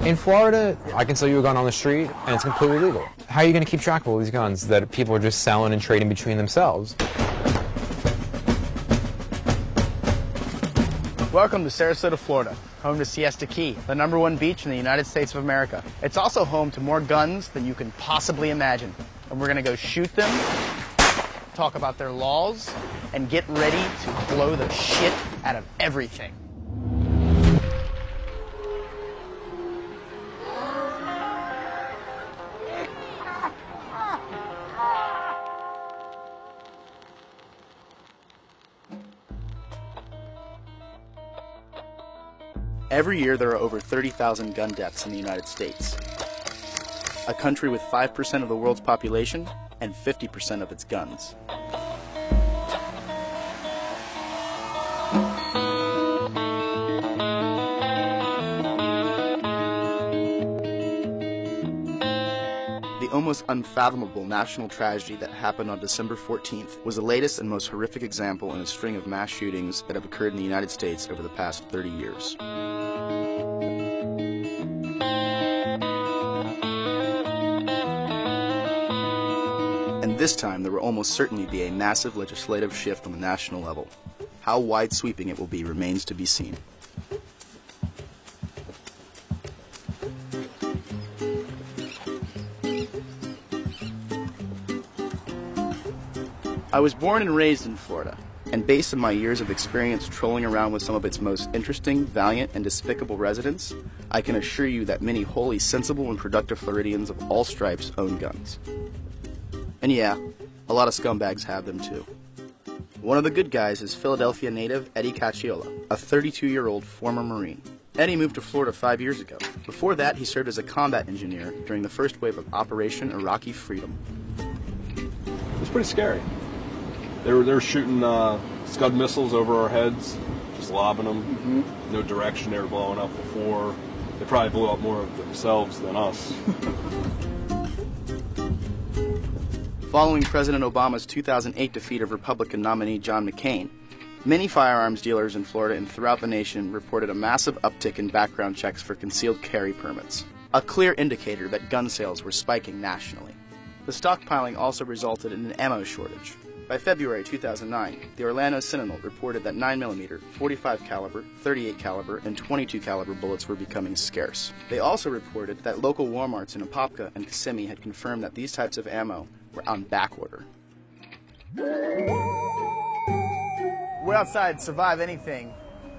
In Florida, I can sell you a gun on the street, and it's completely legal. How are you going to keep track of all these guns that people are just selling and trading between themselves? Welcome to Sarasota, Florida, home to Siesta Key, the #1 beach in the United States of America. It's also home to more guns than you can possibly imagine. And we're going to go shoot them, talk about their laws, and get ready to blow the shit out of everything. Every year there are over 30,000 gun deaths in the United States, a country with 5% of the world's population and 50% of its guns. The almost unfathomable national tragedy that happened on December 14th was the latest and most horrific example in a string of mass shootings that have occurred in the United States over the past 30 years. And this time, there will almost certainly be a massive legislative shift on the national level. How wide-sweeping it will be remains to be seen. I was born and raised in Florida, and based on my years of experience trolling around with some of its most interesting, valiant, and despicable residents, I can assure you that many wholly sensible and productive Floridians of all stripes own guns. And yeah, a lot of scumbags have them too. One of the good guys is Philadelphia native Eddie Cacciola, a 32-year-old former Marine. Eddie moved to Florida 5 years ago. Before that, he served as a combat engineer during the first wave of Operation Iraqi Freedom. It was pretty scary. They were shooting Scud missiles over our heads, just lobbing them. Mm-hmm. No direction they were blowing up before. They probably blew up more of themselves than us. Following President Obama's 2008 defeat of Republican nominee John McCain, many firearms dealers in Florida and throughout the nation reported a massive uptick in background checks for concealed carry permits, a clear indicator that gun sales were spiking nationally. The stockpiling also resulted in an ammo shortage. By February 2009, the Orlando Sentinel reported that 9mm, 45 caliber, 38 caliber, and 22 caliber bullets were becoming scarce. They also reported that local Walmarts in Apopka and Kissimmee had confirmed that these types of ammo were on back order. We're outside Survive Anything.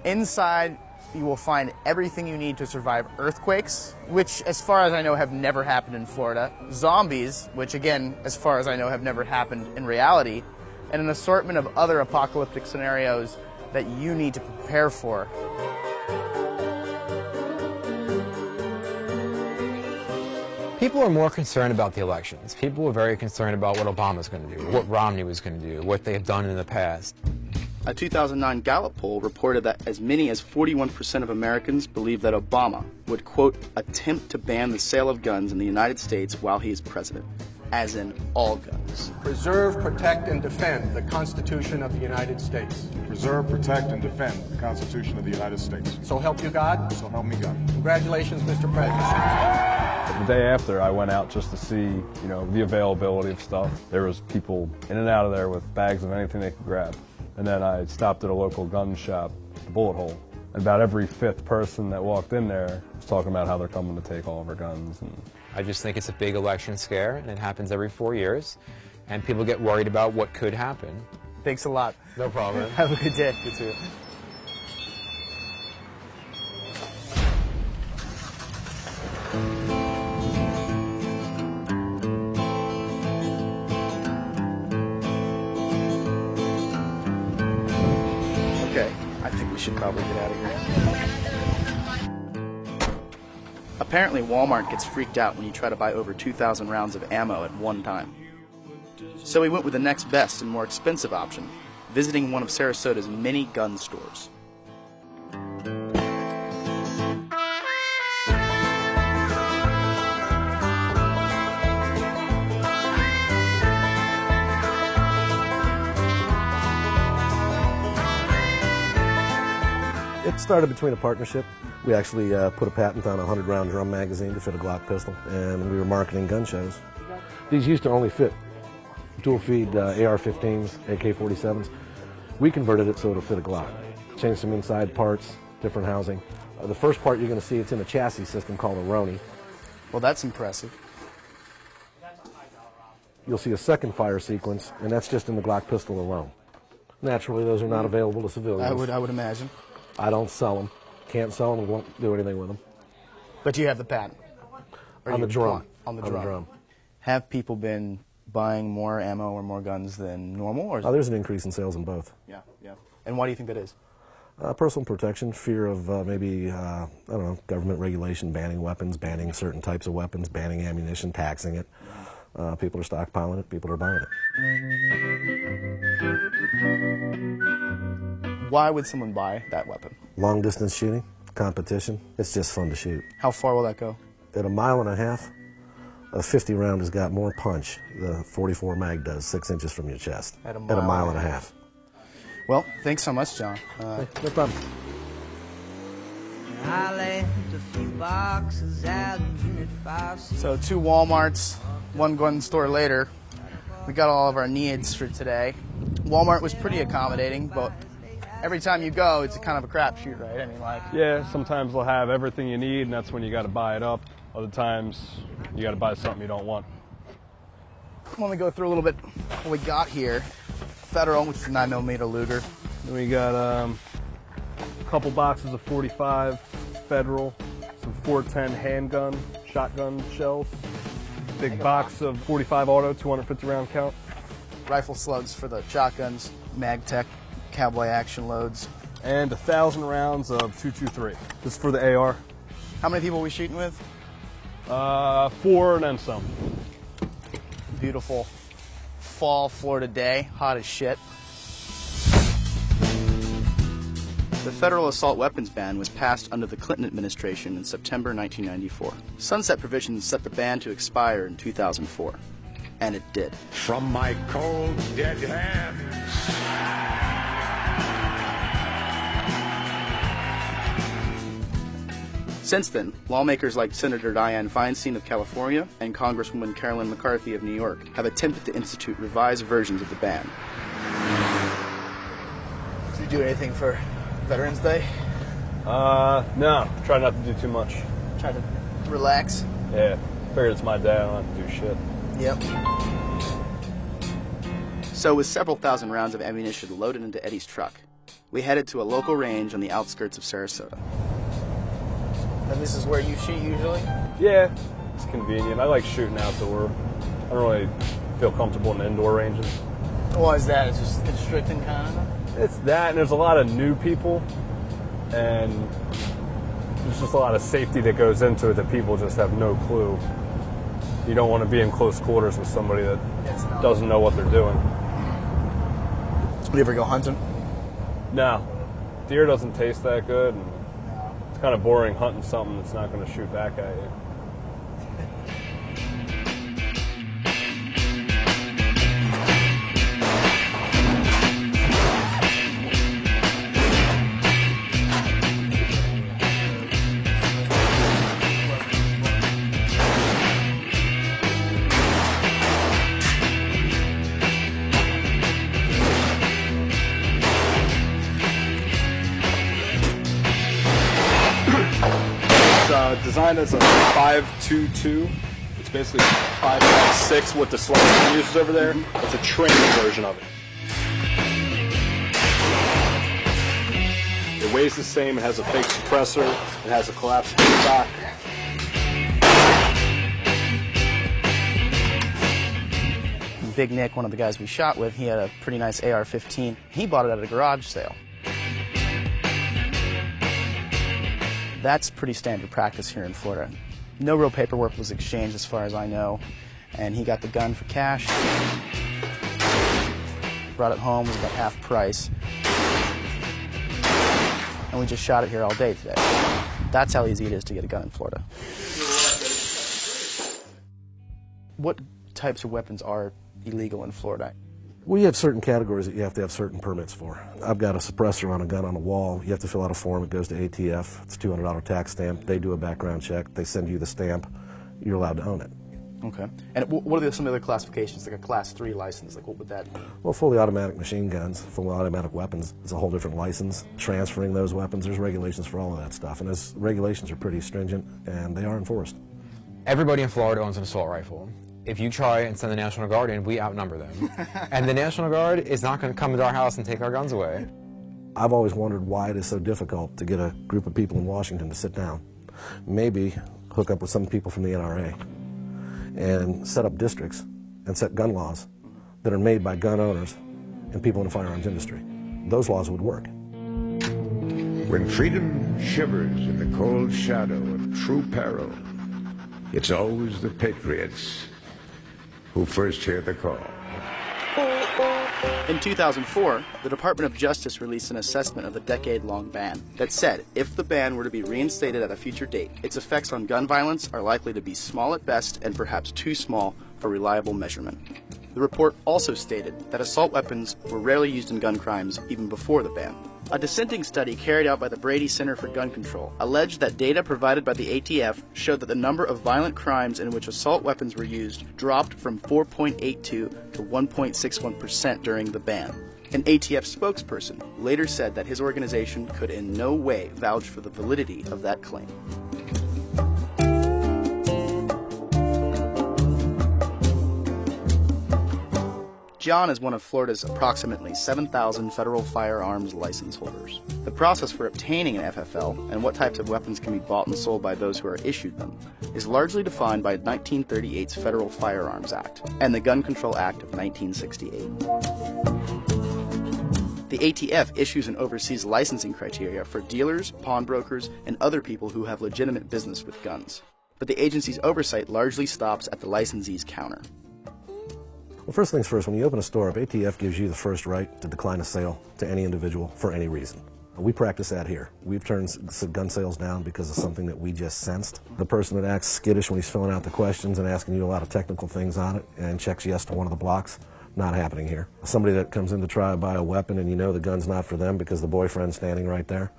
Inside, you will find everything you need to survive earthquakes, which, as far as I know, have never happened in Florida, zombies, which, again, as far as I know, have never happened in reality, and an assortment of other apocalyptic scenarios that you need to prepare for. People are more concerned about the elections. People are very concerned about what Obama's going to do, what Romney was going to do, what they have done in the past. A 2009 Gallup poll reported that as many as 41% of Americans believe that Obama would, quote, attempt to ban the sale of guns in the United States while he is president, as in all guns. Preserve, protect, and defend the Constitution of the United States. Preserve, protect, and defend the Constitution of the United States. So help you God. So help me God. Congratulations, Mr. President. The day after, I went out just to see, the availability of stuff. There was people in and out of there with bags of anything they could grab. And then I stopped at a local gun shop, the Bullet Hole. And about every fifth person that walked in there was talking about how they're coming to take all of our guns. And I just think it's a big election scare, and it happens every 4 years, and people get worried about what could happen. Thanks a lot. No problem. Have a good day. You too. Okay, I think we should probably get out of here. Apparently, Walmart gets freaked out when you try to buy over 2,000 rounds of ammo at one time. So we went with the next best and more expensive option, visiting one of Sarasota's many gun stores. It started between a partnership. We actually put a patent on a 100-round drum magazine to fit a Glock pistol, and we were marketing gun shows. These used to only fit dual-feed AR-15s, AK-47s. We converted it so it'll fit a Glock. Changed some inside parts, different housing. The first part you're going to see, it's in a chassis system called a Roni. Well, that's impressive. You'll see a second fire sequence, and that's just in the Glock pistol alone. Naturally, those are not available to civilians. I would imagine. I don't sell them. Can't sell them, won't do anything with them. But you have the patent. On the drum. On the drum. Have people been buying more ammo or more guns than normal? Or There's an increase in sales in both. Yeah. And why do you think that is? Personal protection, fear of maybe, I don't know, government regulation, banning weapons, banning certain types of weapons, banning ammunition, taxing it. People are stockpiling it, people are buying it. Why would someone buy that weapon? Long distance shooting, competition, it's just fun to shoot. How far will that go? At 1.5 miles, a 50 round has got more punch. The 44 mag does, 6 inches from your chest. At 1.5 miles. Well, thanks so much, John. No problem. I left a few boxes out in Unit 5. So 2 Walmarts, 1 gun store later, we got all of our needs for today. Walmart was pretty accommodating, but every time you go, it's a kind of a crapshoot, right? I mean, like... Yeah, sometimes they'll have everything you need, and that's when you got to buy it up. Other times, you got to buy something you don't want. Let me go through a little bit what we got here. Federal, which is a 9mm Luger. Then we got a couple boxes of 45 Federal, some 410 handgun, shotgun shells, big box of 45 Auto, 250 round count. Rifle slugs for the shotguns, MagTech, Cowboy action loads. And 1,000 rounds of 223. This is for the AR. How many people are we shooting with? 4 and then some. Beautiful fall Florida day, hot as shit. The federal assault weapons ban was passed under the Clinton administration in September 1994. Sunset provisions set the ban to expire in 2004. And it did. From my cold, dead hands. Since then, lawmakers like Senator Dianne Feinstein of California and Congresswoman Carolyn McCarthy of New York have attempted to institute revised versions of the ban. Did you do anything for Veterans Day? No. Try not to do too much. Try to relax? Yeah. Figured it's my day, I don't have to do shit. Yep. So with several thousand rounds of ammunition loaded into Eddie's truck, we headed to a local range on the outskirts of Sarasota. And this is where you shoot usually? Yeah, it's convenient. I like shooting outdoor. I don't really feel comfortable in indoor ranges. Why is that? It's just constricting kind of? It's that, and there's a lot of new people, and there's just a lot of safety that goes into it that people just have no clue. You don't want to be in close quarters with somebody that doesn't know what they're doing. Do you ever go hunting? No. Deer doesn't taste that good, and it's kind of boring hunting something that's not going to shoot back at you. Designed as a 5.22. It's basically 5.6 with the slide uses over there. It's a training version of it. It weighs the same. It has a fake suppressor. It has a collapsible stock. Big Nick, one of the guys we shot with, he had a pretty nice AR-15. He bought it at a garage sale. That's pretty standard practice here in Florida. No real paperwork was exchanged as far as I know, and he got the gun for cash. Brought it home, it was about half price. And we just shot it here all day today. That's how easy it is to get a gun in Florida. What types of weapons are illegal in Florida? We have certain categories that you have to have certain permits for. I've got a suppressor on a gun on a wall. You have to fill out a form. It goes to ATF. It's a $200 tax stamp. They do a background check. They send you the stamp. You're allowed to own it. Okay. And what are some of the other classifications, like a Class 3 license? Like, what would that mean? Well, fully automatic machine guns, fully automatic weapons, it's a whole different license. Transferring those weapons, there's regulations for all of that stuff. And those regulations are pretty stringent, and they are enforced. Everybody in Florida owns an assault rifle. If you try and send the National Guard in, we outnumber them. And the National Guard is not going to come into our house and take our guns away. I've always wondered why it is so difficult to get a group of people in Washington to sit down. Maybe hook up with some people from the NRA and set up districts and set gun laws that are made by gun owners and people in the firearms industry. Those laws would work. When freedom shivers in the cold shadow of true peril, it's always the patriots who first hear the call. In 2004, the Department of Justice released an assessment of the decade-long ban that said if the ban were to be reinstated at a future date, its effects on gun violence are likely to be small at best and perhaps too small for reliable measurement. The report also stated that assault weapons were rarely used in gun crimes even before the ban. A dissenting study carried out by the Brady Center for Gun Control alleged that data provided by the ATF showed that the number of violent crimes in which assault weapons were used dropped from 4.82 to 1.61% during the ban. An ATF spokesperson later said that his organization could in no way vouch for the validity of that claim. John is one of Florida's approximately 7,000 federal firearms license holders. The process for obtaining an FFL and what types of weapons can be bought and sold by those who are issued them is largely defined by 1938's Federal Firearms Act and the Gun Control Act of 1968. The ATF issues and oversees licensing criteria for dealers, pawnbrokers, and other people who have legitimate business with guns. But the agency's oversight largely stops at the licensee's counter. Well, first things first, when you open a store up, ATF gives you the first right to decline a sale to any individual for any reason. We practice that here. We've turned gun sales down because of something that we just sensed. The person that acts skittish when he's filling out the questions and asking you a lot of technical things on it and checks yes to one of the blocks, not happening here. Somebody that comes in to try to buy a weapon and you know the gun's not for them because the boyfriend's standing right there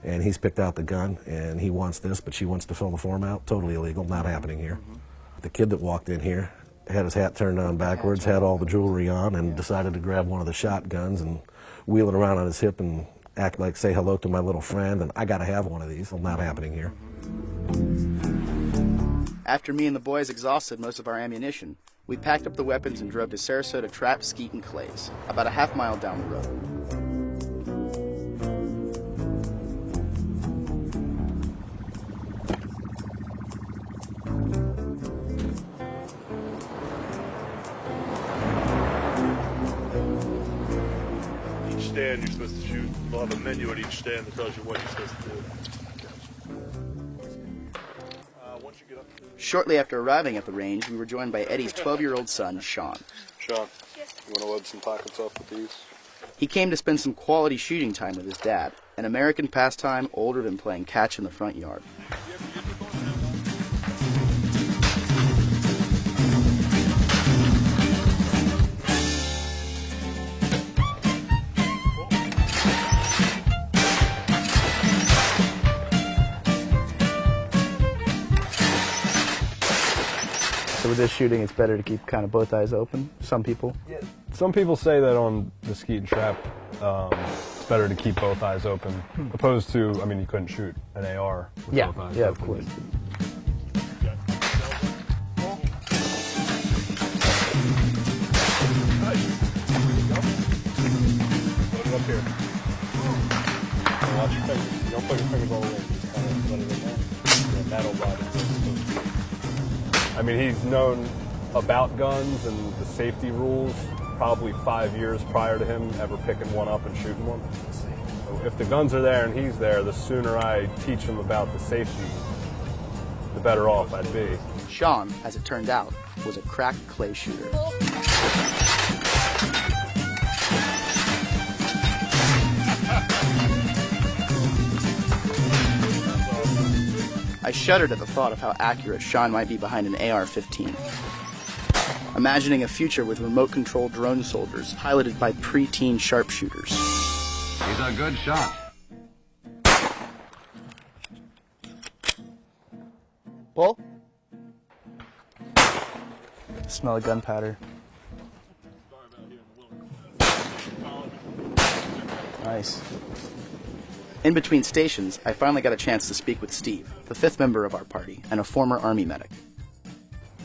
and he's picked out the gun and he wants this but she wants to fill the form out, totally illegal, not happening here. The kid that walked in here had his hat turned on backwards, had all the jewelry on, and decided to grab one of the shotguns and wheel it around on his hip and act like, say hello to my little friend, and I gotta have one of these. Well, not happening here. After me and the boys exhausted most of our ammunition, we packed up the weapons and drove to Sarasota Trap, Skeet, and Clays, about a half-mile down the road. Stand you're supposed to shoot. They'll have a menu at each stand that tells you what you're supposed to do. Once you get up to... Shortly after arriving at the range, we were joined by Eddie's 12-year-old son, Sean. Sean, you want to load some pockets off with these? He came to spend some quality shooting time with his dad, an American pastime older than playing catch in the front yard. So with this shooting, it's better to keep kind of both eyes open, some people? Yeah. Some people say that on the Skeet and Trap, it's better to keep both eyes open, opposed to, I mean, you couldn't shoot an AR with both eyes open. Of course. Load it up here. Watch your fingers. You don't put your fingers all the way. Just kind of let it in there. And that'll ride it. I mean, he's known about guns and the safety rules probably 5 years prior to him ever picking one up and shooting one. So if the guns are there and he's there, the sooner I teach him about the safety, the better off I'd be. Sean, as it turned out, was a crack clay shooter. I shuddered at the thought of how accurate Sean might be behind an AR-15. imagining a future with remote-controlled drone soldiers piloted by preteen sharpshooters. He's a good shot. Pull. Smell of gunpowder. Nice. In between stations, I finally got a chance to speak with Steve, the 5th member of our party, and a former Army medic.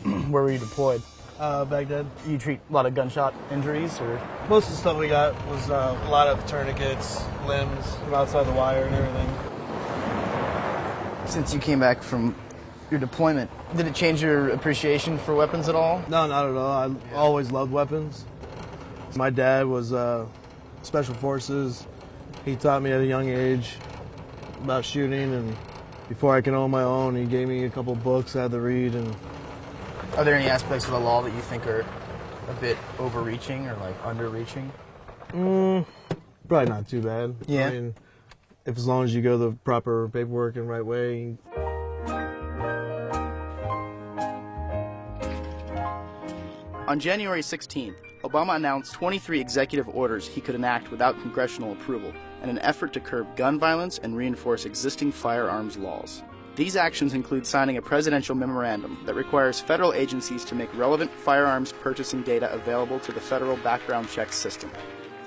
Where were you deployed? Baghdad. You treat a lot of gunshot injuries, or? Most of the stuff we got was a lot of tourniquets, limbs from outside the wire and everything. Since you came back from your deployment, did it change your appreciation for weapons at all? No, not at all. I always loved weapons. My dad was Special Forces. He taught me at a young age about shooting, and before I could own my own, he gave me a couple books I had to read. And are there any aspects of the law that you think are a bit overreaching or like underreaching? Probably not too bad. Yeah. I mean, if as long as you go the proper paperwork and right way. On January 16th, Obama announced 23 executive orders he could enact without congressional approval in an effort to curb gun violence and reinforce existing firearms laws. These actions include signing a presidential memorandum that requires federal agencies to make relevant firearms purchasing data available to the federal background check system,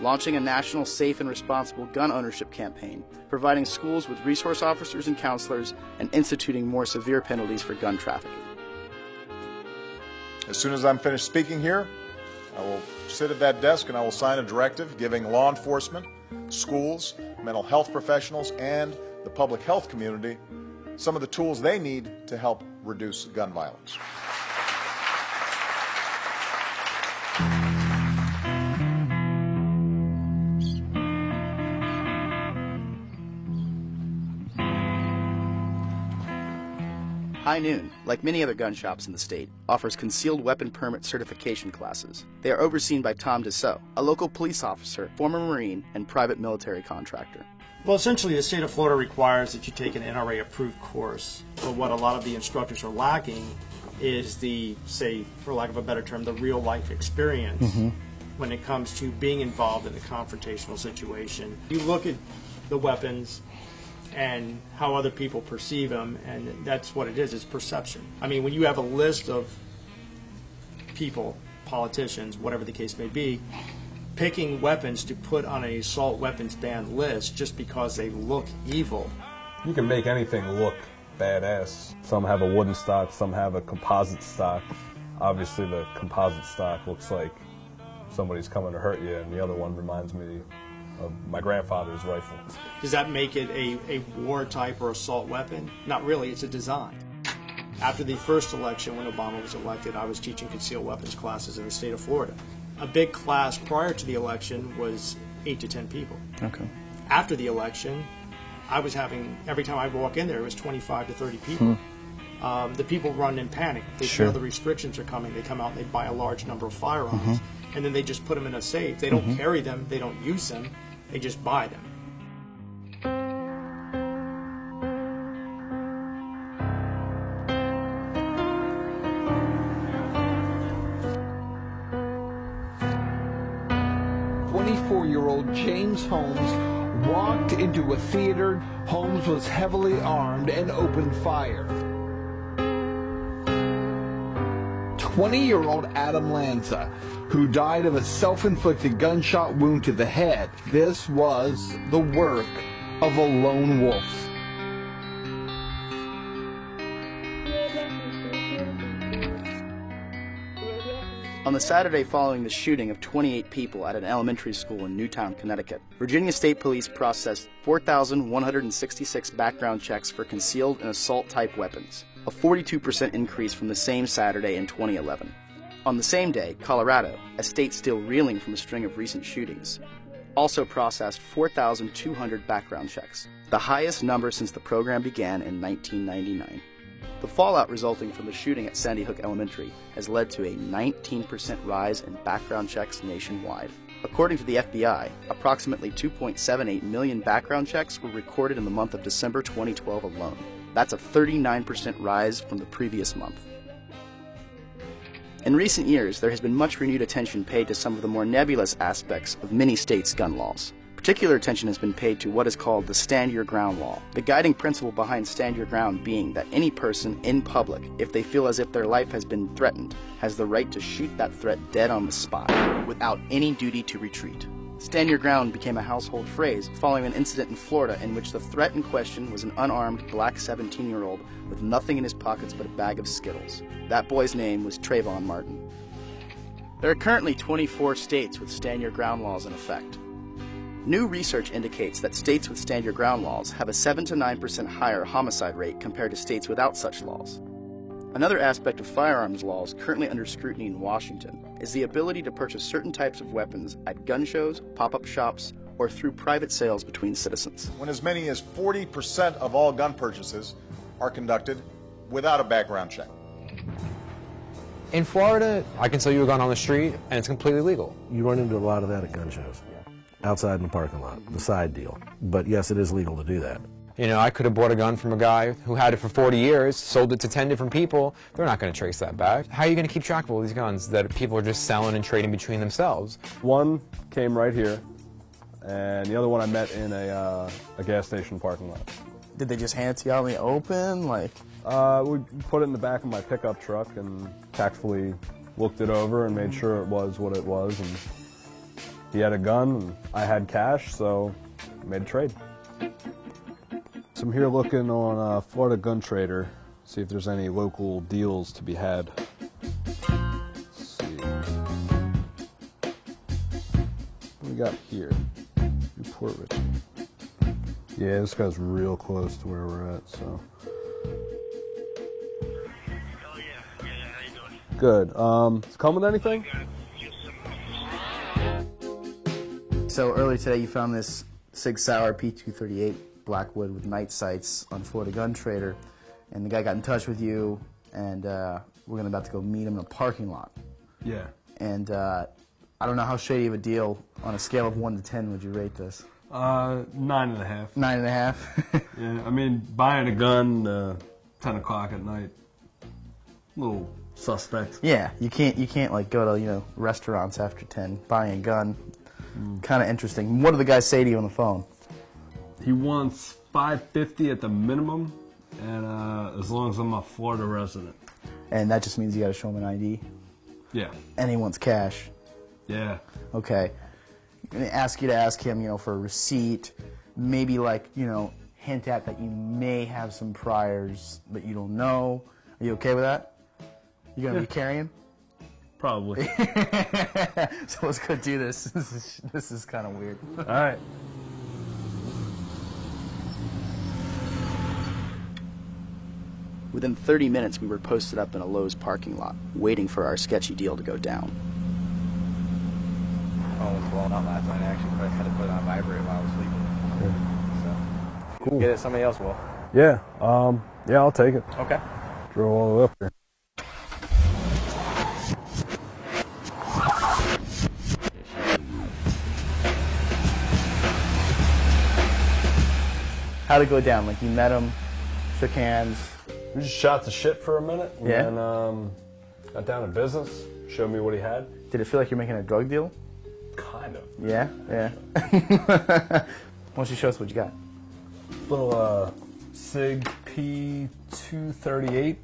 launching a national safe and responsible gun ownership campaign, providing schools with resource officers and counselors, and instituting more severe penalties for gun trafficking. As soon as I'm finished speaking here, I will sit at that desk and I will sign a directive giving law enforcement, schools, mental health professionals, and the public health community some of the tools they need to help reduce gun violence. High Noon, like many other gun shops in the state, offers concealed weapon permit certification classes. They are overseen by Tom Dussault, a local police officer, former Marine, and private military contractor. Well, essentially, the state of Florida requires that you take an NRA-approved course. But what a lot of the instructors are lacking is the, say, for lack of a better term, the real-life experience when it comes to being involved in a confrontational situation. You look at the weapons and how other people perceive them, and that's what it is, it's perception. I mean, when you have a list of people, politicians, whatever the case may be, picking weapons to put on an assault weapons ban list just because they look evil. You can make anything look badass. Some have a wooden stock, some have a composite stock. Obviously the composite stock looks like somebody's coming to hurt you, and the other one reminds me of my grandfather's rifle. Does that make it a war type or assault weapon? Not really, it's a design. After the first election, when Obama was elected, I was teaching concealed weapons classes in the state of Florida. A big class prior to the election was 8 to 10 people. Okay. After the election, I was having, every time I walk in there, it was 25 to 30 people. The people run in panic. They feel the restrictions are coming. They come out and they buy a large number of firearms, and then they just put them in a safe. They don't carry them. They don't use them. They just buy them. James Holmes walked into a theater. Holmes was heavily armed and opened fire. 20-year-old Adam Lanza, who died of a self-inflicted gunshot wound to the head. This was the work of a lone wolf. On the Saturday following the shooting of 28 people at an elementary school in Newtown, Connecticut, Virginia State Police processed 4,166 background checks for concealed and assault-type weapons, a 42% increase from the same Saturday in 2011. On the same day, Colorado, a state still reeling from a string of recent shootings, also processed 4,200 background checks, the highest number since the program began in 1999. The fallout resulting from the shooting at Sandy Hook Elementary has led to a 19% rise in background checks nationwide. According to the FBI, approximately 2.78 million background checks were recorded in the month of December 2012 alone. That's a 39% rise from the previous month. In recent years, there has been much renewed attention paid to some of the more nebulous aspects of many states' gun laws. Particular attention has been paid to what is called the Stand Your Ground law. The guiding principle behind Stand Your Ground being that any person in public, if they feel as if their life has been threatened, has the right to shoot that threat dead on the spot, without any duty to retreat. Stand Your Ground became a household phrase following an incident in Florida in which the threat in question was an unarmed black 17-year-old with nothing in his pockets but a bag of Skittles. That boy's name was Trayvon Martin. There are currently 24 states with Stand Your Ground laws in effect. New research indicates that states with Stand Your Ground laws have a 7 to 9% higher homicide rate compared to states without such laws. Another aspect of firearms laws currently under scrutiny in Washington is the ability to purchase certain types of weapons at gun shows, pop-up shops, or through private sales between citizens. When as many as 40% of all gun purchases are conducted without a background check. In Florida, I can sell you a gun on the street, and it's completely legal. You run into a lot of that at gun shows. Outside in the parking lot, the side deal. But yes, it is legal to do that. You know, I could have bought a gun from a guy who had it for 40 years, sold it to 10 different people. They're not going to trace that back. How are you going to keep track of all these guns that people are just selling and trading between themselves? One came right here, and the other one I met in a gas station parking lot. Did they just hand it to you out in the open? Like, we put it in the back of my pickup truck and tactfully looked it over and made sure it was what it was. And he had a gun, and I had cash, so I made a trade. So I'm here looking on Florida Gun Trader, see if there's any local deals to be had. Let's see. What do we got here? Newport Richmond. Yeah, this guy's real close to where we're at, so. Good. Does it come with anything? So earlier today you found this Sig Sauer P238 Blackwood with night sights on Florida Gun Trader, and the guy got in touch with you, and we're about to go meet him in a parking lot. Yeah. And I don't know how shady of a deal, on a scale of 1 to 10 would you rate this? 9.5. 9.5? Yeah, I mean, buying a gun 10 o'clock at night, a little suspect. Yeah, you can't like go to restaurants after 10 buying a gun. Kind of interesting. What did the guy say to you on the phone? He wants $550 at the minimum, and as long as I'm a Florida resident. And that just means you got to show him an ID. Yeah. And he wants cash. Yeah. Okay. I'm gonna ask you to ask him, for a receipt. Maybe hint at that you may have some priors, but you don't know. Are you okay with that? You gonna be carrying? Probably. So let's go do this. This is kind of weird. All right. Within 30 minutes, we were posted up in a Lowe's parking lot, waiting for our sketchy deal to go down. Oh, was blowing up last night. I actually had to put it on vibrate while I was sleeping. Yeah. So, cool. Get it. Somebody else will. Yeah. Yeah, I'll take it. Okay. Drove all the way up here. How'd it go down? Like, you met him, shook hands? We just shot the shit for a minute, and Yeah. then got down to business, showed me what he had. Did it feel like you're making a drug deal? Kind of. Yeah? Yeah. Why don't you show us what you got? Little Sig P238,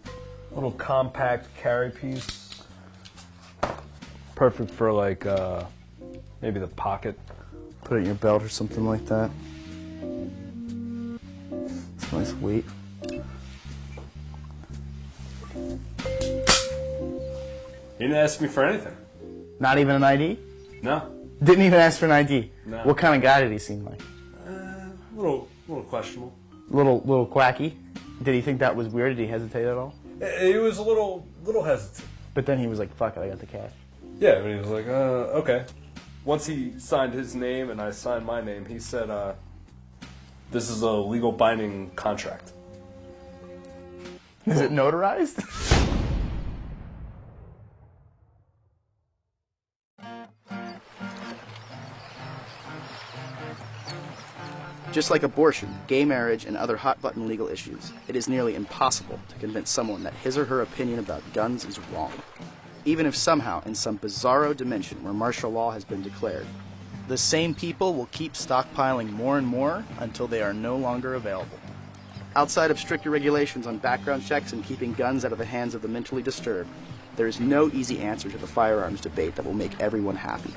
little compact carry piece. Perfect for like maybe the pocket. Put it in your belt or something like that. It's nice weight. He didn't ask me for anything. Not even an ID? No. Didn't even ask for an ID? No. What kind of guy did he seem like? Little questionable. Little quacky? Did he think that was weird? Did he hesitate at all? He was a little hesitant. But then he was like, fuck it, I got the cash. Yeah, but he was like, okay. Once he signed his name and I signed my name, he said, this is a legal binding contract. Is it notarized? Just like abortion, gay marriage, and other hot-button legal issues, it is nearly impossible to convince someone that his or her opinion about guns is wrong. even if somehow, in some bizarro dimension where martial law has been declared, the same people will keep stockpiling more and more until they are no longer available. Outside of stricter regulations on background checks and keeping guns out of the hands of the mentally disturbed, there is no easy answer to the firearms debate that will make everyone happy.